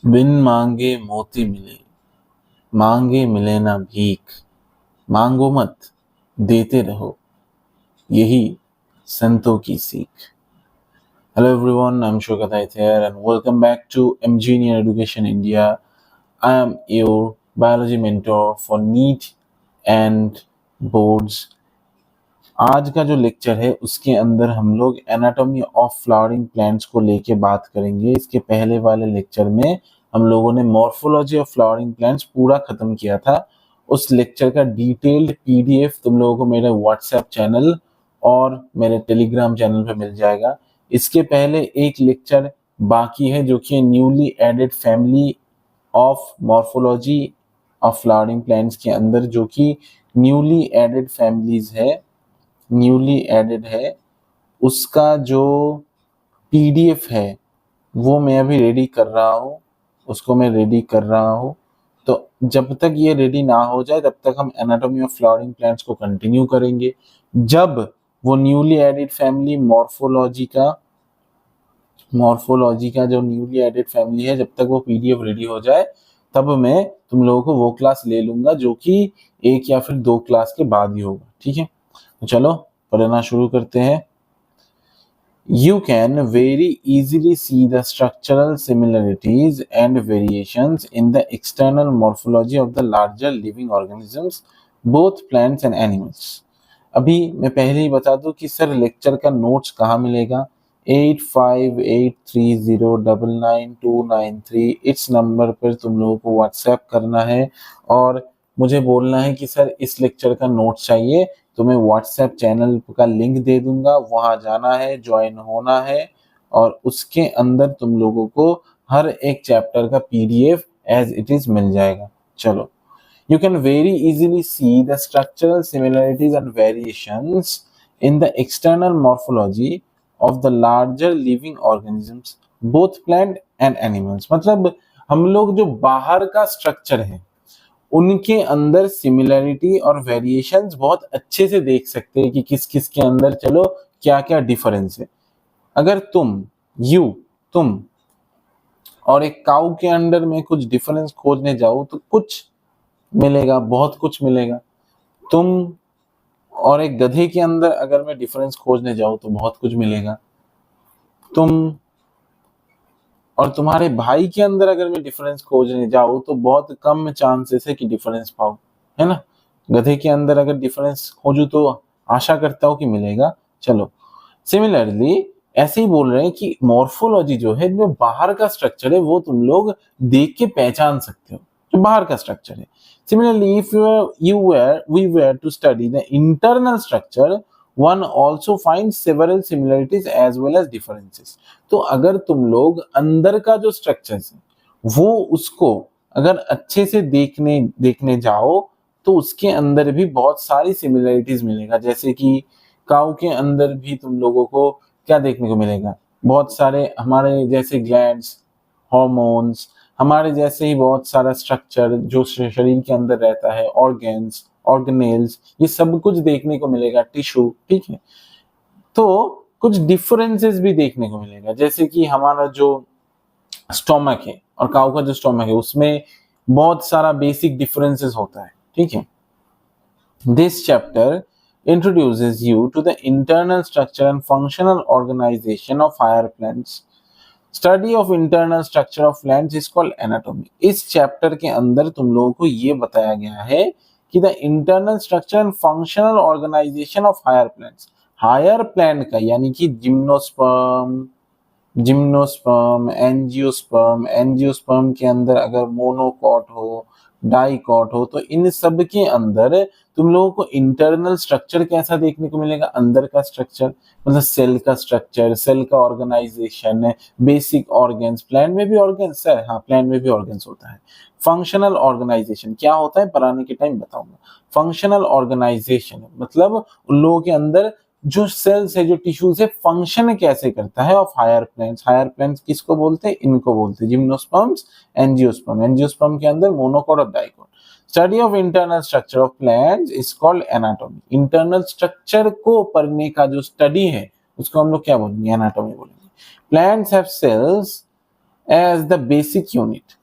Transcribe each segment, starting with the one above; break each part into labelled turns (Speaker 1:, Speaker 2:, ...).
Speaker 1: बिन मांगे मोती मिले, मांगे मिले ना भीख, मांगो मत देते रहो, यही संतों की सीख। Hello everyone, I'm Shokat here and welcome back to Engineer Education India. I am your biology mentor for NEET and boards. आज का जो लेक्चर है उसके अंदर हम लोग एनाटॉमी ऑफ फ्लावरिंग प्लांट्स को लेके बात करेंगे। इसके पहले वाले लेक्चर में हम लोगों ने मॉर्फोलॉजी ऑफ फ्लावरिंग प्लांट्स पूरा खत्म किया था। उस लेक्चर का डिटेल्ड पीडीएफ तुम लोगों को मेरे व्हाट्सएप चैनल और मेरे टेलीग्राम चैनल पे मिल जाएगा। इसके पहले एक लेक्चर बाकी है जो कि newly added family of morphology of flowering plants के अंदर जो कि न्यूली एडेड फैमिलीज है उसका जो पीडीएफ है वो मैं अभी रेडी कर रहा हूँ। तो जब तक ये रेडी ना हो जाए तब तक हम एनाटॉमी ऑफ फ्लावरिंग प्लांट्स को कंटिन्यू करेंगे। जब वो न्यूली एडेड फैमिली मॉर्फोलॉजी का जो न्यूली एडेड फैमिली है, जब तक वो पीडीएफ रेडी हो जाए तब मैं तुम लोगों को वो क्लास ले लूंगा जो कि 1 या फिर 2 क्लास के बाद ही होगा। ठीक है, तो चलो पढ़ना शुरू करते हैं। You can very easily see the structural similarities and variations in the external morphology of the larger living organisms, both plants and animals. अभी मैं पहले ही बता दूं कि सर लेक्चर का नोट्स कहाँ मिलेगा। 8583099293 इस नंबर पर तुम लोगों को व्हाट्सएप करना है और मुझे बोलना है कि सर इस लेक्चर का नोट्स चाहिए, तो मैं व्हाट्सएप चैनल का लिंक दे दूंगा, वहां जाना है, ज्वाइन होना है और उसके अंदर तुम लोगों को हर एक चैप्टर का पीडीएफ एज इट इज मिल जाएगा। चलो, you can very easily see the structural similarities and variations in the external morphology of the larger living organisms, both plant and animals। मतलब हम लोग जो बाहर का स्ट्रक्चर है उनके अंदर सिमिलरिटी और वेरिएशंस बहुत अच्छे से देख सकते हैं कि किस किस के अंदर चलो क्या क्या डिफरेंस है। अगर तुम और एक काऊ के अंदर में कुछ डिफरेंस खोजने जाओ तो कुछ मिलेगा, बहुत कुछ मिलेगा। तुम और एक गधे के अंदर अगर मैं डिफरेंस खोजने जाऊं तो बहुत कुछ मिलेगा। तुम और तुम्हारे भाई के अंदर अगर मैं डिफरेंस खोजने जाऊं तो बहुत कम चांसेस है कि डिफरेंस पाऊं, है ना। गधे के अंदर अगर डिफरेंस खोजूं तो आशा करता हूं कि मिलेगा। चलो, सिमिलरली ऐसे ही बोल रहे हैं कि मॉर्फोलॉजी जो है, जो बाहर का स्ट्रक्चर है वो तुम लोग देख के पहचान सकते हो, जो बाहर का स्ट्रक्चर है। Similarly if we were to study the internal structure, one also finds several similarities as well as differences। तो अगर तुम लोग अंदर का जो स्ट्रक्चर है वो उसको अगर अच्छे से देखने जाओ तो उसके अंदर भी बहुत सारी सिमिलरिटीज मिलेगा। जैसे कि काऊ के अंदर भी तुम लोगों को क्या देखने को मिलेगा, बहुत सारे हमारे जैसे ग्लैंड्स, हॉर्मोन्स, हमारे जैसे ही बहुत सारा स्ट्रक्चर जो शरीर के अंदर रहता है, ऑर्गेन्स, ऑर्गेनेल्स, ये सब कुछ देखने को मिलेगा, टिश्यू। ठीक है, तो कुछ डिफरेंसेस भी देखने को मिलेगा। जैसे कि हमारा जो स्टोमक है और काऊ का जो स्टोमक है उसमें बहुत सारा बेसिक डिफरेंसेस होता है। ठीक है, this chapter introduces you to the internal structure and functional organization of higher plants। Study of internal structure of plants is called anatomy. इस चैप्टर के अंदर तुम लोगों को ये बताया गया है कि the internal structure and functional organisation of higher plants. Higher plant का यानी कि जिम्नोस्पर्म, एंजियोस्पर्म के अंदर अगर मोनोकॉट हो, डाइकॉट हो, तो इन सब के अंदर तुम लोगों को इंटरनल स्ट्रक्चर कैसा देखने को मिलेगा, अंदर का स्ट्रक्चर, मतलब सेल का स्ट्रक्चर, सेल का ऑर्गेनाइजेशन, बेसिक ऑर्गन्स। प्लांट में भी ऑर्गन्स है, हाँ प्लांट में भी ऑर्गन्स होता है। फंक्शनल ऑर्गेनाइजेशन क्या होता है पढ़ाने के टाइम बताऊंगा। फंक्शनल ऑर्गेनाइजेशन मतलब उन लोगों के अंदर जो सेल्स है, जो टिश्यूज है, फंक्शन कैसे करता है of higher plants. Higher plants किसको बोलते हैं, इनको बोलते हैं जिम्नोस्पर्म्स, एंजियोस्पर्म। एंजियोस्पर्म के अंदर मोनोकॉट और dicot. Study of internal structure of plants is called anatomy. Internal structure को पढ़ने का जो स्टडी है उसको हम लोग क्या बोलेंगे, एनाटॉमी बोलेंगे। Plants have cells as the basic unit.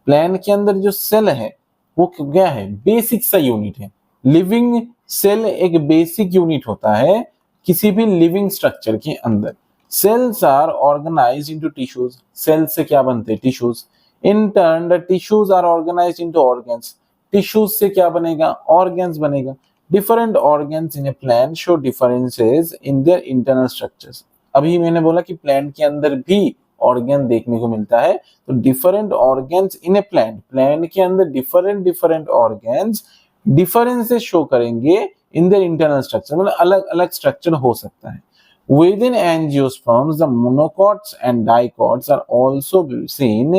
Speaker 1: Plant के अंदर जो सेल है वो क्या है, बेसिक सा यूनिट है। लिविंग सेल एक बेसिक यूनिट होता है किसी भी लिविंग स्ट्रक्चर के अंदर। Cells are organised into tissues, cell से क्या बनते हैं, tissues. In turn the tissues are organised into organs, tissues से क्या बनेगा, ऑर्गन्स बनेगा। Different organs in a plant show differences in their internal structures. अभी मैंने बोला कि प्लांट के अंदर भी ऑर्गन देखने को मिलता है, तो different organs in a plant, plant के अंदर different different organs differences show करेंगे इन देयर इंटरनल स्ट्रक्चर, मतलब अलग अलग स्ट्रक्चर हो सकता है। Within angiosperms, the monocots and dicots are also seen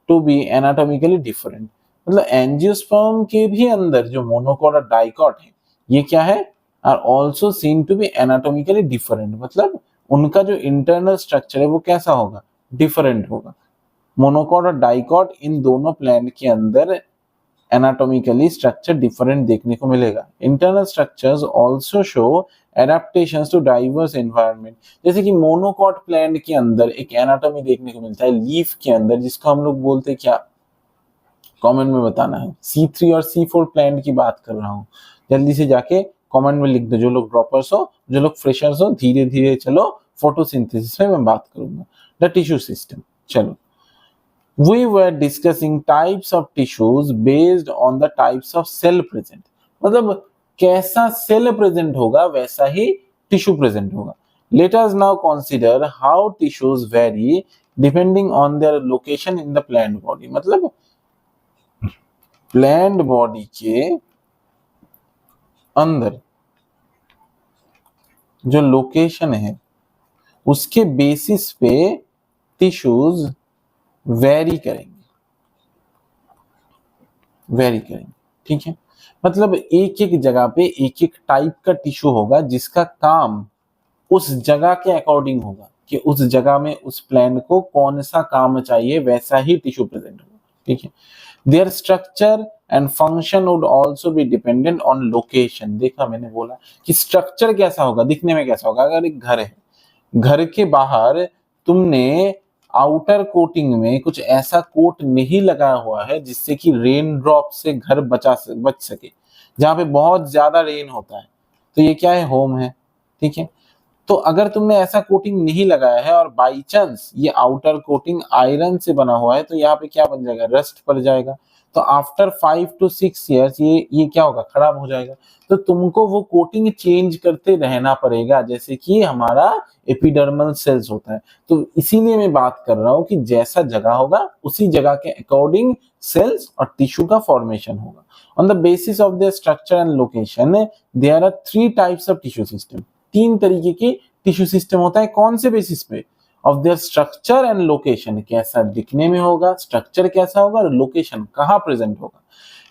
Speaker 1: to be anatomically different। मतलब एंजियोस्पर्म के भी अंदर जो मोनोकॉट और डाइकॉट है, ये क्या है, are also seen to be anatomically different, मतलब उनका जो इंटरनल स्ट्रक्चर है वो कैसा होगा, डिफरेंट होगा। मोनोकॉट और डाइकॉट इन दोनों प्लांट के अंदर एनाटॉमिकली स्ट्रक्चर डिफरेंट देखने को मिलेगा। Internal structures also show adaptations to diverse environment. जैसे कि मोनोकॉट प्लांट के अंदर एक एनाटॉमी देखने को मिलता है लीफ के अंदर, जिसको हम लोग बोलते हैं क्या, कमेंट में बताना है। C3 और C4 प्लांट की बात कर रहा हूँ, जल्दी से जाके कमेंट में लिख दो। जो लोग ड्रॉपर्स हो, जो लोग फ्रेशर्स हो, धीरे धीरे चलो, फोटोसिंथेसिस में मैं बात करूंगा। द टिश्यू सिस्टम, चलो we were discussing types of tissues based on the types of cell present। मतलब कैसा सेल प्रेजेंट होगा वैसा ही टिश्यू प्रेजेंट होगा। Let us now consider how tissues vary depending on their location in the plant body। मतलब plant body के अंदर जो location है उसके बेसिस पे टिश्यूज वेरी करेंगे, वेरी करेंगे, ठीक है। मतलब एक एक जगह पे एक एक टाइप का टिश्यू होगा जिसका काम उस जगह के अकॉर्डिंग होगा कि उस जगह में उस प्लांट को कौन सा काम चाहिए, वैसा ही टिश्यू प्रेजेंट होगा, ठीक है। There structure and function would also be dependent on location. देखा मैंने बोला कि स्ट्रक्चर कैसा होगा, दिखने में कैसा होगा। अगर एक घर है, घर के बाहर तुमने आउटर कोटिंग में कुछ ऐसा कोट नहीं लगाया हुआ है जिससे कि रेन ड्रॉप से घर बच सके, जहां पे बहुत ज्यादा रेन होता है, तो ये क्या है, होम है, ठीक है। तो अगर तुमने ऐसा कोटिंग नहीं लगाया है और बाई चांस ये आउटर कोटिंग आयरन से बना हुआ है, तो यहाँ पे क्या बन जाएगा, रस्ट पड़ जाएगा। तो आफ्टर 5 to 6 years ये क्या होगा, खराब हो जाएगा। तो तुमको वो कोटिंग चेंज करते रहना पड़ेगा, जैसे कि हमारा एपिडर्मल सेल्स होता है। तो इसीलिए मैं बात कर रहा हूँ कि जैसा जगह होगा उसी जगह के अकॉर्डिंग सेल्स और टिश्यू का फॉर्मेशन होगा। On the basis of their structure and location there are 3 types of tissue system. 3 तरीके के टिश्यू सिस्टम होता है, कौन से बेसिस पे, of their structure and location, कैसा दिखने में होगा, स्ट्रक्चर कैसा होगा और लोकेशन कहाँ प्रेजेंट होगा।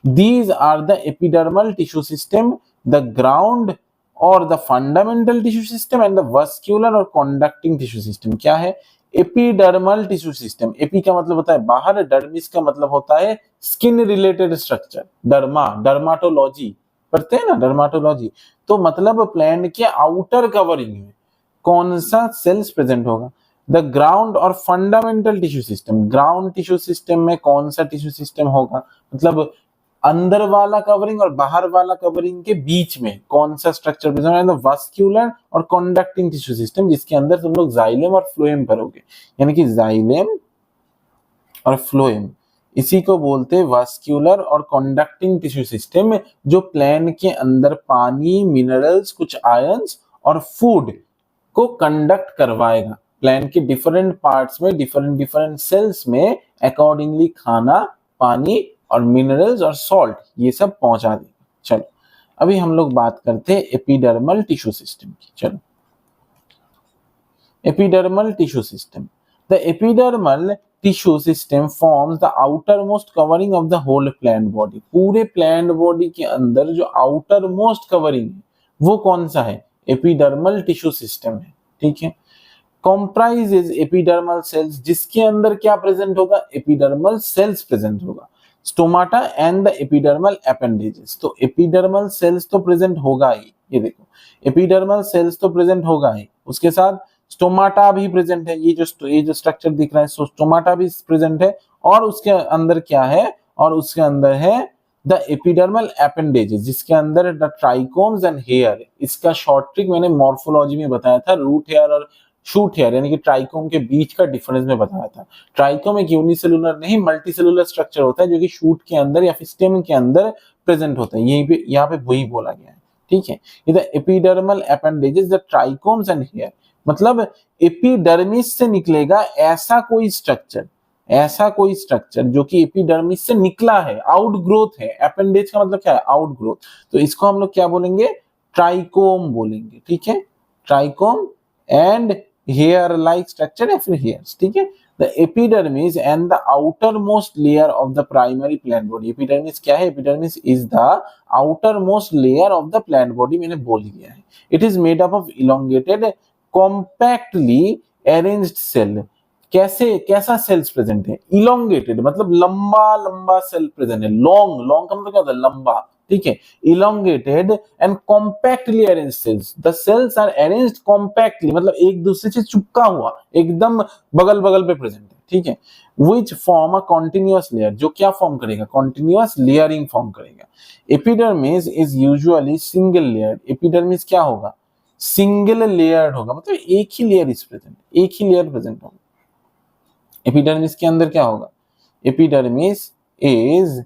Speaker 1: These are the epidermal tissue system, the ground और the fundamental tissue system and the vascular और कंडक्टिंग टिश्यू सिस्टम। क्या है, एपिडर्मल टिश्यू सिस्टम। एपी का मतलब होता है बाहर, डर्मिस का मतलब होता है skin related structure. Derma, dermatology पढ़ते हैं ना, डर्माटोलॉजी। तो मतलब प्लांट के आउटर कवरिंग में कौन सा सेल्स प्रेजेंट होगा। द ग्राउंड और fundamental tissue system, ground tissue system में कौन सा टिश्यू सिस्टम होगा, मतलब अंदर वाला कवरिंग और बाहर वाला कवरिंग के बीच में कौन सा स्ट्रक्चर प्रेजेंट है। वस्क्यूलर और कंडक्टिंग टिश्यू सिस्टम, जिसके अंदर तुम लोग जाइलम और फ्लोएम करोगे, यानी कि जाइलम और फ्लोएम, इसी को बोलते हैं वस्क्यूलर और कंडक्टिंग टिश्यू सिस्टम, जो प्लांट के अंदर पानी, मिनरल्स, कुछ आयंस और फूड को कंडक्ट करवाएगा। प्लांट के डिफरेंट पार्ट्स में, डिफरेंट डिफरेंट सेल्स में अकॉर्डिंगली खाना, पानी और मिनरल्स और सॉल्ट ये सब पहुंचा देगा। चलो अभी हम लोग बात करते हैं एपिडर्मल टिश्यू सिस्टम की। चलो epidermal tissue system, the epidermal tissue system forms the outer most covering of the whole plant body. पूरे प्लांट बॉडी के अंदर जो आउटर मोस्ट कवरिंग है वो कौन सा है, एपिडर्मल टिश्यू सिस्टम है, ठीक है। कॉम्प्राइजेज एपिडर्मल सेल्स, जिसके अंदर क्या प्रेजेंट होगा, एपिडर्मल सेल्स प्रेजेंट होगा। Stomata and the epidermal appendages, तो एपिडर्मल सेल्स तो प्रेजेंट होगा ही, ये देखो एपिडर्मल सेल्स तो प्रेजेंट होगा ही, उसके साथ स्टोमाटा भी प्रेजेंट है, ये जो स्ट्रक्चर दिख रहा है स्टोमाटा भी प्रेजेंट है। और उसके अंदर क्या है, और उसके अंदर है द एपिडर्मल अपेंडेजेस, जिसके अंदर द ट्राइकोम्स एंड हेयर। इसका शॉर्ट ट्रिक मैंने मॉर्फोलॉजी में बताया था, रूट हेयर और शूट हेयर यानी कि ट्राइकोम के बीच का डिफरेंस में बताया था। ट्राइकोम एक यूनिसेलुलर नहीं मल्टी सेलुलर स्ट्रक्चर होता है जो कि शूट के अंदर या फिर स्टेम के अंदर प्रेजेंट होता है, यहीं पे यहाँ पे वही बोला गया है, ठीक है। ये the epidermal appendages the trichomes and hair, मतलब एपिडर्मिस से निकलेगा ऐसा कोई स्ट्रक्चर जो कि एपिडर्मिस से निकला है, आउटग्रोथ है। अपेंडेज का मतलब क्या है, आउटग्रोथ। तो इसको हम लोग क्या बोलेंगे, ट्राइकोम बोलेंगे, ठीक है। Trichome and hair like structure या फिर हेयर्स, ठीक है। The epidermis and the outer most layer of the primary plant body. Epidermis क्या है, epidermis is the outer most layer of the plant body, मैंने बोल दिया है। It is made up of elongated compactly arranged cell. कैसा cells present है, elongated मतलब लंबा लंबा सेल प्रेजेंट है। लॉन्ग का मतलब क्या होता है, लंबा, ठीक है। Elongated and compactly arranged cells, the cells are arranged compactly मतलब एक दूसरे से चिपका हुआ, एकदम बगल बगल पे प्रेजेंट है, ठीक है। Which form a continuous layer, जो क्या फॉर्म करेगा, कॉन्टिन्यूअस लेयरिंग फॉर्म करेगा। Epidermis is usually single layer. Epidermis क्या होगा, सिंगल लेयर्ड होगा, मतलब एक ही लेयर इज प्रेजेंट, एक ही लेयर प्रेजेंट होगा। एपिडर्मिस के अंदर क्या होगा, एपिडर्मिस इज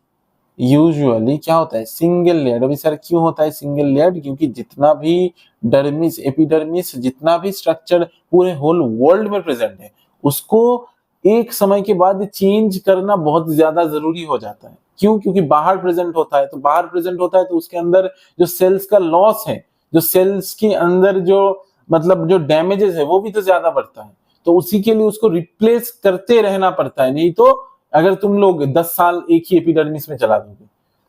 Speaker 1: यूजुअली क्या होता है, सिंगल लेयर्ड। अभी सर क्यों होता है सिंगल लेयर्ड, क्योंकि जितना भी डर्मिस एपिडर्मिस जितना भी स्ट्रक्चर पूरे होल वर्ल्ड में प्रेजेंट है, उसको एक समय के बाद चेंज करना बहुत ज्यादा जरूरी हो जाता है। क्यों, क्योंकि बाहर प्रेजेंट होता है, तो उसके अंदर जो सेल्स का लॉस है, जो सेल्स के अंदर जो मतलब जो डैमेजेस है वो भी तो ज्यादा बढ़ता है। तो उसी के लिए उसको रिप्लेस करते रहना पड़ता है। नहीं तो अगर तुम लोग 10 साल एक ही एपिडर्मिस में चला दोगे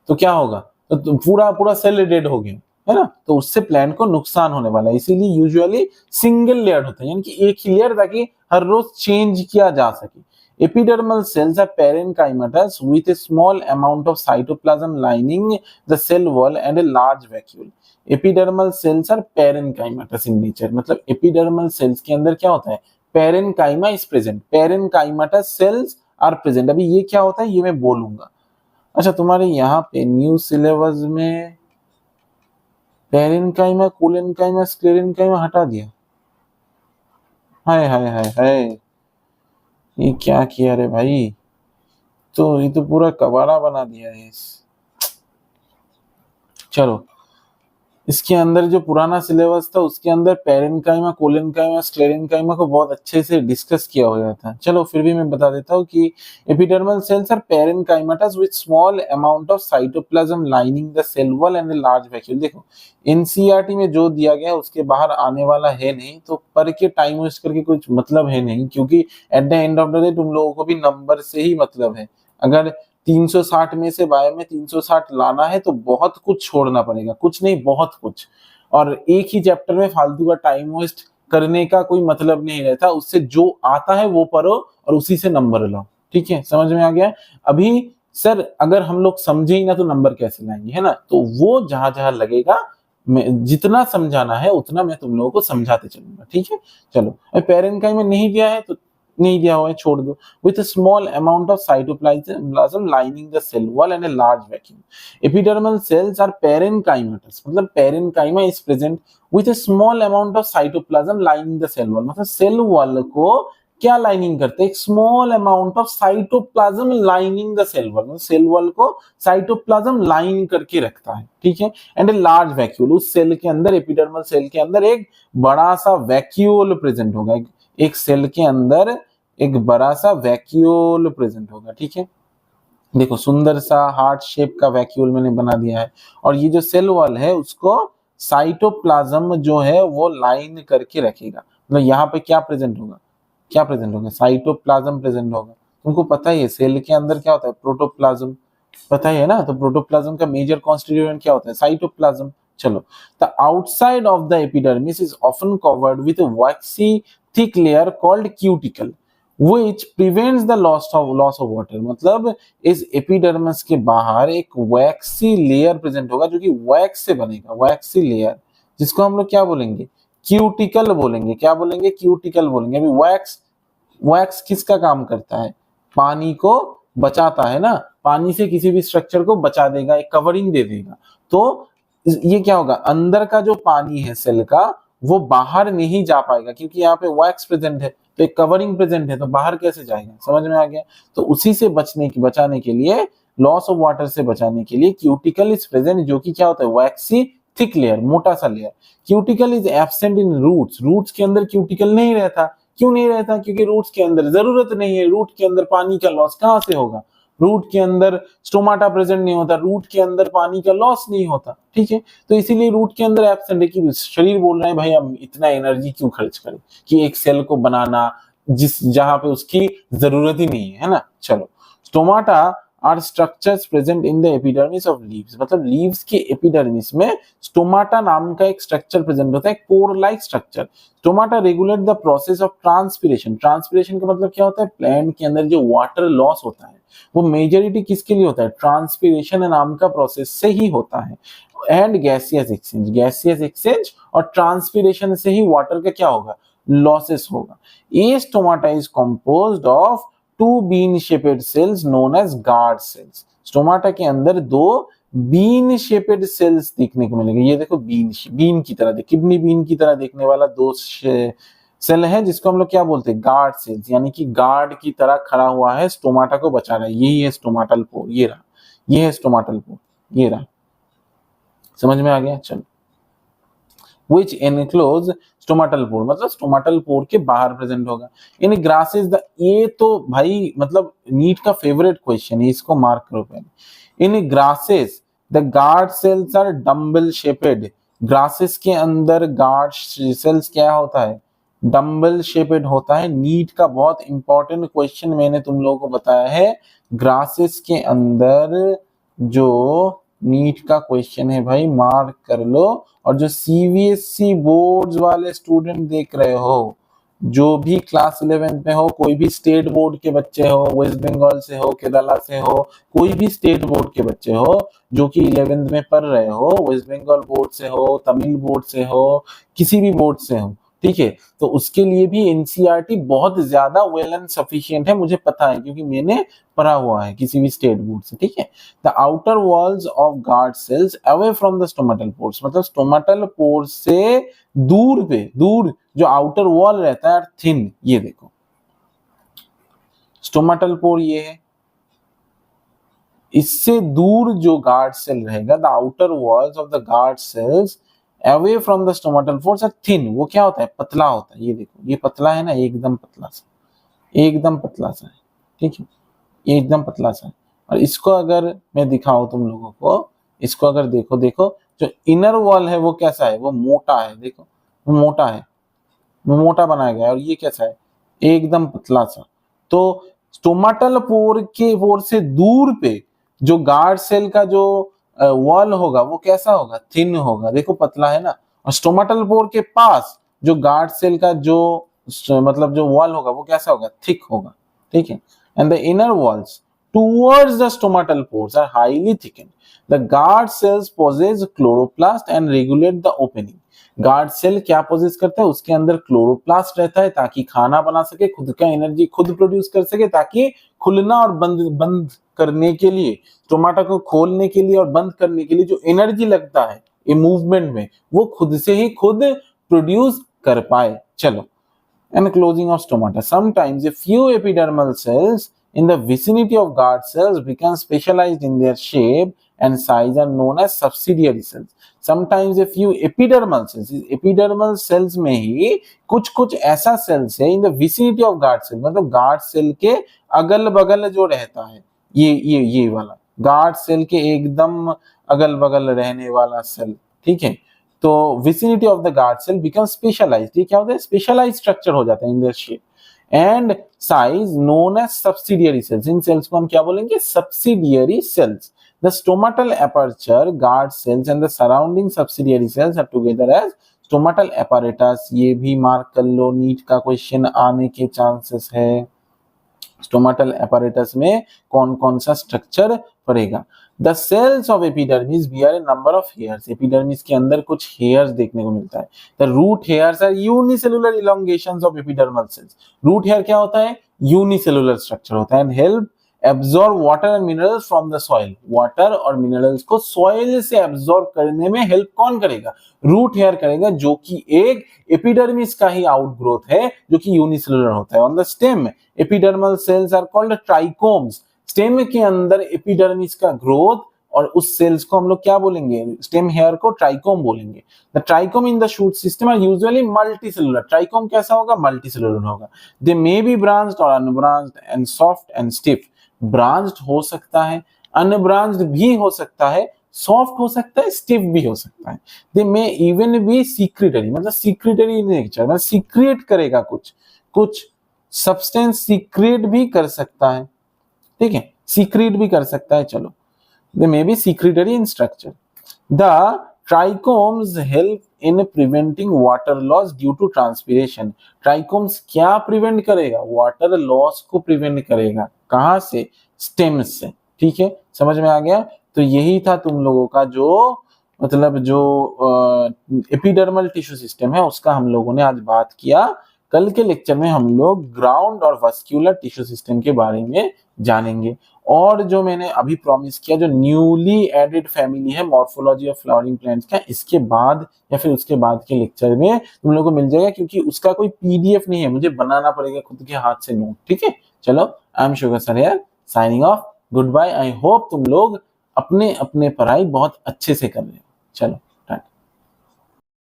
Speaker 1: तो क्या होगा, तो पूरा पूरा सेल डेड हो गया, है ना। तो उससे प्लांट को नुकसान होने वाला है। इसीलिए यूजुअली सिंगल लेयर होता है, यानी कि एक ही लेयर, ताकि हर रोज चेंज किया जा सके। Epidermal cells are parenchymatous with a small amount of cytoplasm lining the cell wall and a large vacuole. Epidermal cells are parenchymatous in nature, मतलब epidermal cells के अंदर क्या होता है, parenchyma is present, parenchymatous cells are present। अभी ये क्या होता है ये मैं बोलूंगा। अच्छा, तुम्हारे यहाँ पे न्यू सिलेबस में पेरेनकाइमा, कोलेनकाइमा, स्क्लेरेनकाइमा हटा दिया। हाय हाय हाय हाय, ये क्या किया रे भाई, तो ये तो पूरा कबाड़ा बना दिया है। चलो, इसके अंदर जो पुराना सिलेबस था उसके अंदर पेरेनकाइमा, कोलेनकाइमा, स्क्लेरेनकाइमा को बहुत अच्छे से डिस्कस किया हुआ था। चलो फिर भी मैं बता देता हूँ कि epidermal cells are parenchymatous with small amount of cytoplasm lining the cell wall and large vacuole. देखो एनसीईआरटी में जो दिया गया उसके बाहर आने वाला है नहीं, तो पढ़ के टाइम वेस्ट करके कुछ मतलब है नहीं, क्योंकि at the end of the day तुम लोगों को भी नंबर से ही मतलब है। अगर 360 में से बायो में 360 लाना है तो बहुत कुछ छोड़ना पड़ेगा, कुछ नहीं बहुत कुछ। और एक ही चैप्टर में फालतू का टाइम वेस्ट करने का कोई मतलब नहीं रहता। उससे जो आता है वो पढ़ो और उसी से नंबर लाओ, ठीक है, समझ में आ गया। अभी सर अगर हम लोग समझे ही ना तो नंबर कैसे लाएंगे, है ना। तो वो जहां जहां लगेगा मैं जितना समझाना है उतना मैं तुम लोगों को समझाते चलूंगा, ठीक है। चलो, पेरेंकाई में नहीं दिया है तो नहीं दिया हुआ है छोड़ दो। With a small amount of cytoplasm lining the cell wall and a large vacuum. Epidermal cells are parenchymatous, मतलब parenchyma is present with a small amount of cytoplasm lining the cell wall। मतलब cell wall को क्या lining करते हैं, एक small amount of cytoplasm lining the cell wall, मतलब cell wall को cytoplasm line करके रखता है, ठीक है। एंड ए लार्ज वैक्यूल, उस सेल के अंदर एपिडर्मल सेल के अंदर एक बड़ा सा वैक्यूल प्रेजेंट होगा, एक सेल के अंदर एक बड़ा सा वैक्यूल प्रेजेंट होगा, ठीक है। देखो सुंदर सा हार्ट शेप का वैक्यूल मैंने बना दिया है। और ये जो सेल वॉल है उसको साइटोप्लाज्म जो है वो लाइन करके रखेगा। मतलब यहाँ पे क्या प्रेजेंट होगा, क्या प्रेजेंट होगा, साइटोप्लाज्म प्रेजेंट होगा। तुमको पता ही है सेल के अंदर क्या होता है, प्रोटोप्लाज्म, पता ही है ना। तो प्रोटोप्लाज्म का मेजर कॉन्स्टिट्यूएंट क्या होता है, साइटोप्लाज्म। चलो, the outside of the epidermis is often covered with a vaccine thick layer called cuticle which prevents the loss of water। मतलब इस एपिडर्मिस के बाहर एक वैक्सी लेयर प्रेजेंट होगा जो कि वैक्स से बनेगा, वैक्सी लेयर, जिसको हम लोग क्या बोलेंगे, क्यूटिकल बोलेंगे। क्या बोलेंगे? क्यूटिकल बोलेंगे। अभी वैक्स, वैक्स किसका काम करता है? पानी को बचाता है ना, पानी से किसी भी स्ट्रक्चर को बचा देगा, एक कवरिंग दे देगा। तो ये क्या होगा, अंदर का जो पानी है सेल का वो बाहर नहीं जा पाएगा, क्योंकि यहाँ पे वैक्स प्रेजेंट है, तो एक कवरिंग प्रेजेंट है, तो बाहर कैसे जाएगा? समझ में आ गया? तो उसी से बचाने के लिए, लॉस ऑफ वाटर से बचाने के लिए क्यूटिकल इज प्रेजेंट, जो कि क्या होता है? वैक्सी थिक लेयर, मोटा सा layer. Cuticle is absent in roots, roots के अंदर क्यूटिकल नहीं रहता। क्यों नहीं रहता? क्योंकि रूट्स के अंदर जरूरत नहीं है, रूट के अंदर पानी का लॉस कहां से होगा? रूट के अंदर स्टोमाटा प्रेजेंट नहीं होता, रूट के अंदर पानी का लॉस नहीं होता, ठीक है। तो इसीलिए रूट के अंदर एब्सेंट है, कि शरीर बोल रहा है भाई हम इतना एनर्जी क्यों खर्च करें कि एक सेल को बनाना, जहां पे उसकी जरूरत ही नहीं है ना। चलो, stomata are structures present in the epidermis of leaves, मतलब लीव्स के एपिडर्मिस में स्टोमाटा नाम का एक स्ट्रक्चर प्रेजेंट होता है, core like structure. Stomata regulate the process of transpiration. Transpiration का मतलब क्या होता है? प्लांट के अंदर जो वाटर लॉस होता है वो मेजॉरिटी किसके लिए होता है? ट्रांसपिरेशन नाम का प्रोसेस से ही होता है। And gaseous exchange, gaseous exchange और ट्रांसपिरेशन से ही वाटर का क्या होगा? लॉसेस होगा। A stomata is composed of two bean shaped cells known as guard cells. Stomata के अंदर दो बीन शेपेड सेल्स देखने को मिलेंगे। ये देखो, बीन की तरह, किडनी बीन की तरह देखने वाला दो सेल है, जिसको हम लोग क्या बोलते हैं? गार्ड सेल्स, यानी कि गार्ड की तरह खड़ा हुआ है, स्टोमाटा को बचा रहा है। यही है स्टोमाटल पोर, ये रहा, ये है स्टोमाटल पोर, ये रहा। समझ में आ गया? चलो, which enclose स्टोमाटल पोर, मतलब स्टोमाटल पोर के बाहर प्रेजेंट होगा। इन ग्रासेस द, ये तो भाई मतलब नीट का फेवरेट क्वेश्चन है, इसको मार्क करो पहले। In grasses the guard cells are dumbbell shaped. Grasses के अंदर गार्ड सेल्स क्या होता है? डम्बल शेपेड होता है। नीट का बहुत इंपॉर्टेंट क्वेश्चन मैंने तुम लोगों को बताया है। ग्रासेस के अंदर जो नीट का क्वेश्चन है भाई, मार्क कर लो। और जो सीबीएसई बोर्ड्स वाले स्टूडेंट देख रहे हो, जो भी क्लास 11 में हो, कोई भी स्टेट बोर्ड के बच्चे हो, वेस्ट बंगाल से हो, केरला से हो, कोई भी स्टेट बोर्ड के बच्चे हो जो कि 11th में पढ़ रहे हो, वेस्ट बंगाल बोर्ड से हो, तमिल बोर्ड से हो, किसी भी बोर्ड से हो, ठीक है, तो उसके लिए भी एनसीईआरटी बहुत ज्यादा वेल एंड सफिशिएंट है, मुझे पता है क्योंकि मैंने पढ़ा हुआ है किसी भी स्टेट बोर्ड से, ठीक है। The outer walls of guard cells away from the stomatal pores, मतलब स्टोमेटल पोर्स से दूर पे, दूर जो आउटर वॉल रहता है थिन, ये देखो स्टोमेटल पोर ये है, इससे दूर जो गार्ड सेल रहेगा, the outer walls of the guard cells away from the stomatal pores are thin, वो क्या होता है? पतला होता है। ये देखो, ये पतला है ना, एकदम पतला सा, एकदम पतला सा है, ठीक है, ये एकदम पतला सा है। और इसको अगर मैं दिखाऊं तुम लोगों को, इसको अगर देखो, देखो जो इनर वॉल है वो कैसा है? वो मोटा है, देखो वो मोटा है, वो मोटा बनाया गया है। और ये कैसा है? एकदम पतला सा। तो स्टोमेटल पोर के पोर से दूर पे जो गार्ड सेल का जो वॉल होगा वो कैसा होगा? थिन होगा, देखो पतला है ना। और स्टोमेटल पोर के पास जो गार्ड सेल का जो मतलब जो वॉल होगा वो कैसा होगा? थिक होगा, ठीक है। And the inner walls towards the stomatal pores are highly thickened. The guard cells possess chloroplast and regulate the opening. Guard cell क्या पोजेस करता है? उसके अंदर क्लोरोप्लास्ट रहता है ताकि खाना बना सके, खुद का एनर्जी खुद प्रोड्यूस कर सके, ताकि खुलना और बंद करने के लिए, स्टोमाटा को खोलने के लिए और बंद करने के लिए जो एनर्जी लगता है ये मूवमेंट में, वो खुद से ही खुद प्रोड्यूस कर पाए। चलो, and closing of stomata. Sometimes a few epidermal cells in the vicinity of guard cells become specialized in their shape and size are known as subsidiary cells. Sometimes a few epidermal cells, epidermal cells में ही कुछ कुछ ऐसा cells है in the vicinity of guard cell, मतलब guard cell के अगल बगल जो रहता है, ये वाला guard cell के एकदम अगल बगल रहने वाला cell, ठीक है। तो vicinity of the guard cell become specialised, ये क्या होता है? स्पेशलाइज्ड स्ट्रक्चर हो जाता है in their shape and size known as subsidiary cells. इन सेल्स को हम क्या बोलेंगे? Subsidiary cells. The stomatal aperture, guard cells and the surrounding subsidiary cells are together as stomatal apparatus. ये भी मार्क कर लो, नीट का क्वेश्चन आने के चांसेस है। स्टोमेटल एपैरेटस में कौन कौन सा स्ट्रक्चर पड़ेगा? The cells of epidermis bear a number of hairs, epidermis के अंदर कुछ हेयर्स देखने को मिलता है। The root hairs are unicellular elongations of epidermal cells. Root hair क्या होता है? यूनिसेलुलर स्ट्रक्चर होता है। And help absorb water and minerals from the soil, water और मिनरल्स को सॉइल से एब्जॉर्ब करने में हेल्प कौन करेगा? रूट हेयर करेगा, जो कि एक एपिडर्मिस का ही आउटग्रोथ है, जो कि यूनिसेलुलर होता है। On the stem epidermal cells are called trichomes, stem के अंदर एपिडर्मिस का ग्रोथ और उस सेल्स को हम लोग क्या बोलेंगे? स्टेम हेयर को ट्राइकोम बोलेंगे। The trichome in the shoot system are usually multicellular, trichome कैसा होगा? मल्टीसेलुलर होगा। दे मे बी ब्रांच्ड और unbranched and soft and stiff, branched हो सकता है, अनब्रांच्ड भी हो सकता है, सॉफ्ट हो सकता है, स्टिफ भी हो सकता है। दे मे इवन बी सीक्रेटरी, मतलब सीक्रेटरी नेचर, मतलब सीक्रेट करेगा, कुछ कुछ सब्सटेंस सीक्रेट भी कर सकता है, ठीक है, सीक्रेट भी कर सकता है। चलो, they may be secretory in structure. The trichomes help in preventing water loss due to transpiration, trichomes क्या प्रिवेंट करेगा? वाटर लॉस को प्रिवेंट करेगा। कहां से? स्टेम्स से, ठीक है, समझ में आ गया। तो यही था तुम लोगों का जो मतलब जो एपिडर्मल टिश्यू सिस्टम है, उसका हम लोगों ने आज बात किया। कल के लेक्चर में हम लोग ग्राउंड और वस्क्यूलर टिश्यू सिस्टम के बारे में जानेंगे। और जो मैंने अभी प्रॉमिस किया, जो न्यूली एडेड फैमिली है मॉर्फोलॉजी ऑफ फ्लावरिंग प्लांट्स का, इसके बाद या फिर उसके बाद के लेक्चर में तुम लोगों को मिल जाएगा, क्योंकि उसका कोई पीडीएफ नहीं है, मुझे बनाना पड़ेगा खुद के हाथ से नोट, ठीक है। चलो, I am Sugar sir here, signing off, good bye. I hope तुम लोग अपने अपने पढ़ाई बहुत अच्छे से कर रहे हो। चलो।